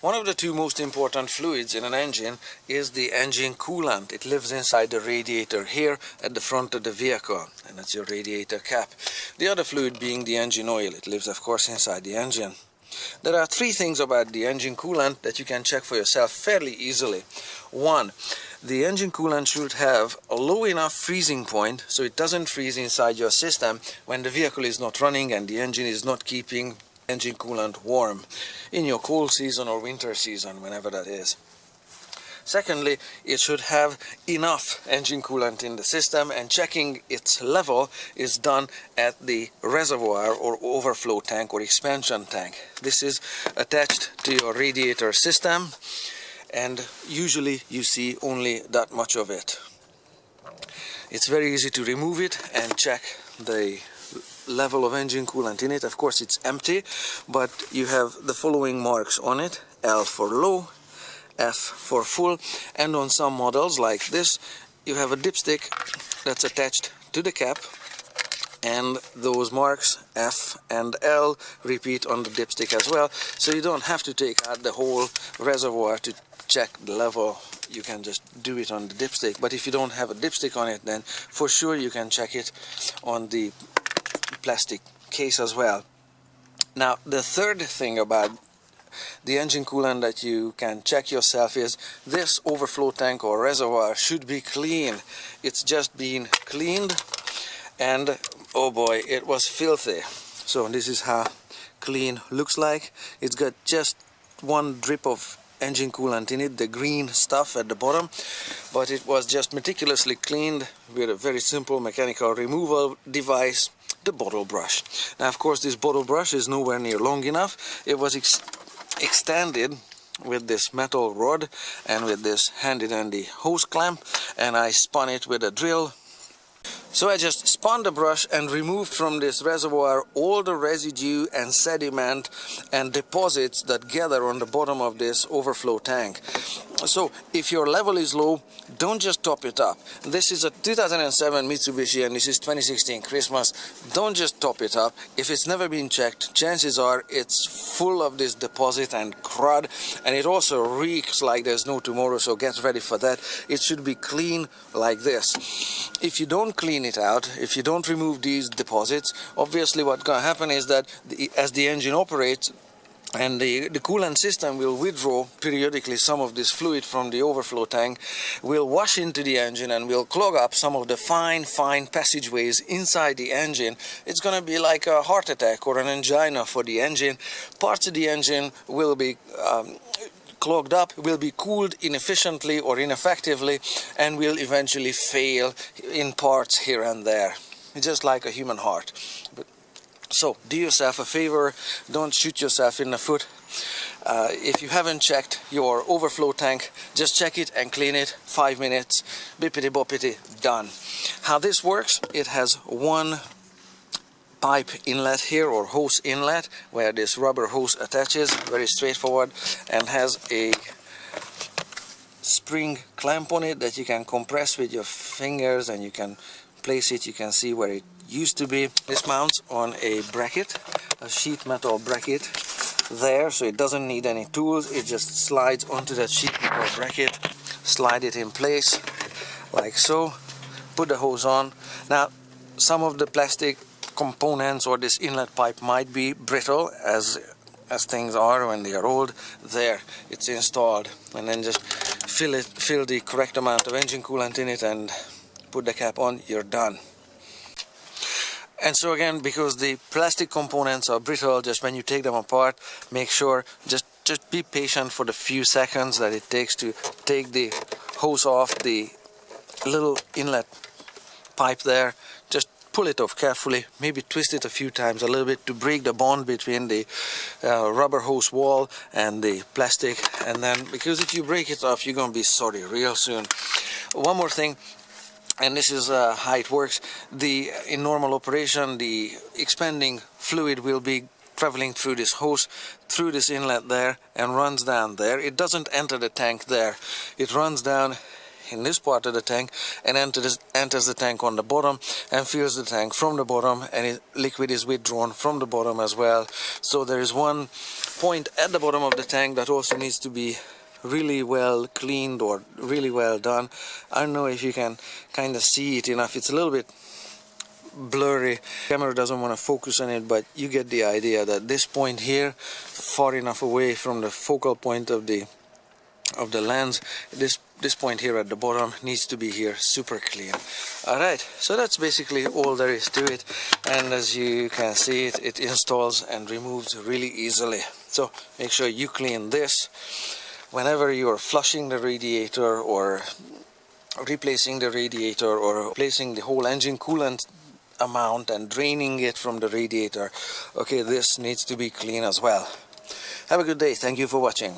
One of the two most important fluids in an engine is the engine coolant. It lives inside the radiator here at the front of the vehicle, and that's your radiator cap. The other fluid being the engine oil. It lives, of course, inside the engine. There are three things about the engine coolant that you can check for yourself fairly easily. One, the engine coolant should have a low enough freezing point so it doesn't freeze inside your system when the vehicle is not running and the engine is not keeping engine coolant warm in your cold season or winter season, whenever that is. Secondly, it should have enough engine coolant in the system, and checking its level is done at the reservoir or overflow tank or expansion tank. This is attached to your radiator system, and usually you see only that much of it. It's very easy to remove it and check the level of engine coolant in it. Of course it's empty, but you have the following marks on it: L for low, F for full, and on some models like this you have a dipstick that's attached to the cap, and those marks F and L repeat on the dipstick as well, so you don't have to take out the whole reservoir to check the level. You can just do it on the dipstick, but if you don't have a dipstick on it, then for sure you can check it on the plastic case as well. Now, the third thing about the engine coolant that you can check yourself is this overflow tank or reservoir should be clean. It's just been cleaned, and oh boy, it was filthy. So this is how clean looks like. It's got just one drip of engine coolant in it, the green stuff at the bottom, but it was just meticulously cleaned with a very simple mechanical removal device, the bottle brush. Now, of course, this bottle brush is nowhere near long enough. It was extended with this metal rod and with this handy-dandy hose clamp, and I spun it with a drill. So I just spun the brush and removed from this reservoir all the residue and sediment and deposits that gather on the bottom of this overflow tank. So if your level is low, don't just top it up. This is a 2007 Mitsubishi and this is 2016 Christmas. Don't just top it up. If it's never been checked, chances are it's full of this deposit and crud, and it also reeks like there's no tomorrow, so get ready for that. It should be clean like this. If you don't clean it out, if you don't remove these deposits, obviously what's going to happen is that as the engine operates, and the coolant system will withdraw periodically some of this fluid from the overflow tank, will wash into the engine and will clog up some of the fine passageways inside the engine. It's going to be like a heart attack or an angina for the engine. Parts of the engine will be clogged up, will be cooled inefficiently or ineffectively, and will eventually fail in parts here and there, just like a human heart. So do yourself a favor, don't shoot yourself in the foot. If you haven't checked your overflow tank, just check it and clean it. 5 minutes, bippity boppity, done. How this works: it has one pipe inlet here, or hose inlet, where this rubber hose attaches, very straightforward, and has a spring clamp on it that you can compress with your fingers, and you can place it. You can see where it used to be. This mounts on a bracket, a sheet metal bracket there, so it doesn't need any tools. It just slides onto that sheet metal bracket, slide it in place like so, put the hose on. Now, some of the plastic components or this inlet pipe might be brittle, as things are when they are old. There, it's installed, and then just fill the correct amount of engine coolant in it and put the cap on. You're done. And so again, because the plastic components are brittle, just when you take them apart, make sure, just be patient for the few seconds that it takes to take the hose off the little inlet pipe there. Just pull it off carefully, maybe twist it a few times a little bit to break the bond between the rubber hose wall and the plastic, and then, because if you break it off, you're going to be sorry real soon. One more thing, and this is how it works. In normal operation, the expanding fluid will be traveling through this hose, through this inlet there, and runs down there. It doesn't enter the tank there. It runs down in this part of the tank and enters the tank on the bottom and fills the tank from the bottom, and liquid is withdrawn from the bottom as well. So there is one point at the bottom of the tank that also needs to be really well cleaned or really well done. I don't know if you can kind of see it enough. It's a little bit blurry. Camera doesn't want to focus on it, but you get the idea that this point here, far enough away from the focal point of the lens, this point here at the bottom needs to be here super clean. Alright, so that's basically all there is to it, and as you can see, it installs and removes really easily. So make sure you clean this whenever you are flushing the radiator or replacing the radiator or replacing the whole engine coolant amount and draining it from the radiator. Okay, this needs to be clean as well. Have a good day. Thank you for watching.